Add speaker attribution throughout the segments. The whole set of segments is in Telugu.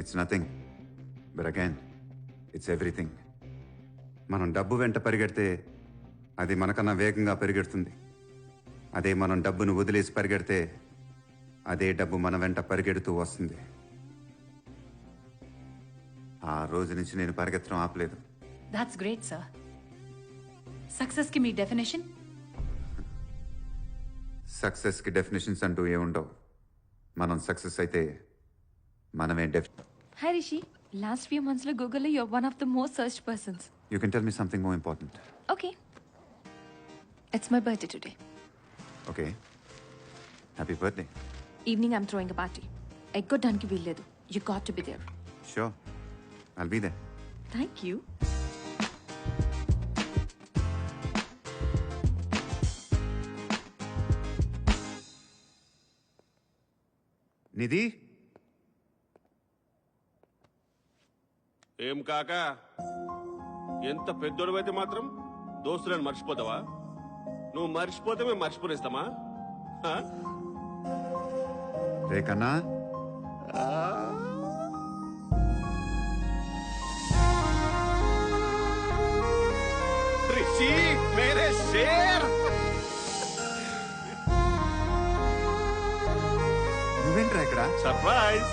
Speaker 1: It's nothing but again it's everything. మనం డబ్బు వెంట పరిగెడితే అది మనకన్నా వేగంగా పరిగెడుతుంది. అదే మనం డబ్బును వదిలేసి పరిగెడితే అదే డబ్బు మన వెంట పరిగెడుతూ వస్తుంది. ఆ రోజు నుంచి నేను పరిగెత్తడం ఆపలేదు.
Speaker 2: That's great sir. సక్సెస్కి మీ డెఫినేషన్?
Speaker 1: సక్సెస్కి డెఫినేషన్స్ అంటూ ఏముండవు. మనం సక్సెస్ అయితే మనమే
Speaker 2: Hi Rishi. Last few months lo Google lo you're one of the most searched persons.
Speaker 1: You can tell me something more important.
Speaker 2: Okay. It's my birthday today.
Speaker 1: Okay. Happy birthday.
Speaker 2: Evening I'm throwing a party. Eggoddaniki veelledu. You got to be there.
Speaker 1: Sure. I'll be there.
Speaker 2: Thank you.
Speaker 1: నిధి,
Speaker 3: ఏం కాక ఎంత పెద్దోడువైతే మాత్రం దోస్తులను మర్చిపోతావా? నువ్వు మర్చిపోతే మేము మర్చిపోనేస్తామా?
Speaker 1: రే కన్నా,
Speaker 3: రిషి మేరే షేర్.
Speaker 1: నువ్వేంట్రా ఇక్కడ?
Speaker 3: Surprise.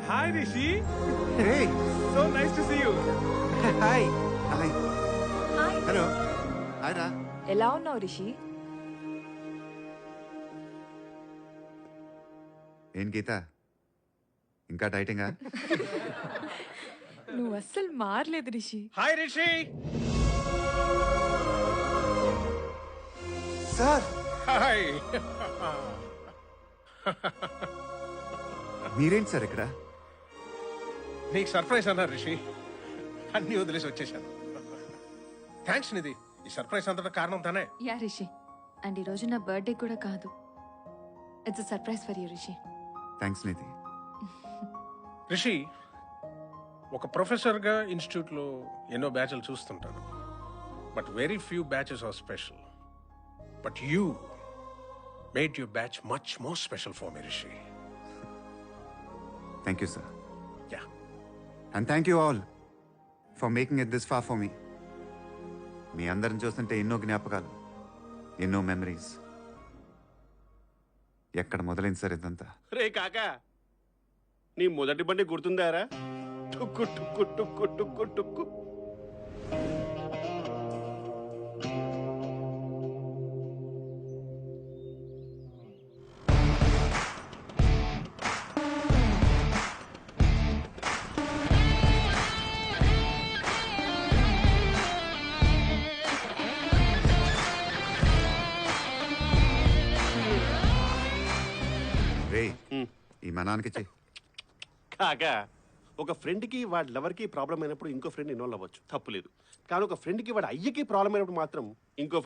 Speaker 4: Hi Rishi,
Speaker 1: ray,
Speaker 4: so nice to see you.
Speaker 1: Hi. Hi.
Speaker 2: Hi.
Speaker 1: Hello. Hi రా.
Speaker 2: ఎలా ఉన్నావు రిషి?
Speaker 1: ఏం గీత, ఇంకా డైటింగా?
Speaker 2: నువ్వు అస్సలు మారలేదు Rishi.
Speaker 4: Hi Rishi.
Speaker 1: Sir,
Speaker 4: Hi.
Speaker 1: మీరేంటి సార్ ఇక్కడ?
Speaker 4: నీకు సర్ప్రైజ్ అన్నారు రిషి, అన్ని వదిలేసి వచ్చేసాను. థ్యాంక్స్ నిధి, ఈ సర్ప్రైజ్ అంతటా కారణం తనే.
Speaker 2: యా రిషి, అండ్ ఈరోజు నా బర్త్డే కూడా కాదు. It's a surprise for you Rishi.
Speaker 1: Thanks Nidhi.
Speaker 4: Rishi, ఒక ప్రొఫెసర్గా ఇన్స్టిట్యూట్లో ఎన్నో బ్యాచ్లు చూస్తుంటాను, but very few batches are special. But you made your batch much more special for me Rishi.
Speaker 1: Thank you sir.
Speaker 4: Yeah.
Speaker 1: And thank you all for making it this far for me. మీ అందరిని చూస్తుంటే ఎన్నో జ్ఞాపకాలు, ఎన్నో మెమరీస్. ఎక్కడ మొదలైంది సార్ ఇదంతా?
Speaker 3: రే కాక, నీ మొదటి బండి గుర్తుందారా? టుక్కు టుక్కు టుక్కు టుక్కు టుక్కు.
Speaker 1: రే, ఈ మనానికి చెయ్యి.
Speaker 3: కాక, ఒక ఫ్రెండ్కి వాడి లవర్కి ప్రాబ్లం అయినప్పుడు ఇంకో ఫ్రెండ్ ఇన్వాల్వ్ అవ్వచ్చు, తప్పులేదు. కానీ ఒక ఫ్రెండ్కి వాడి అయ్యకి ప్రాబ్లం అయినప్పుడు మాత్రం ఇంకో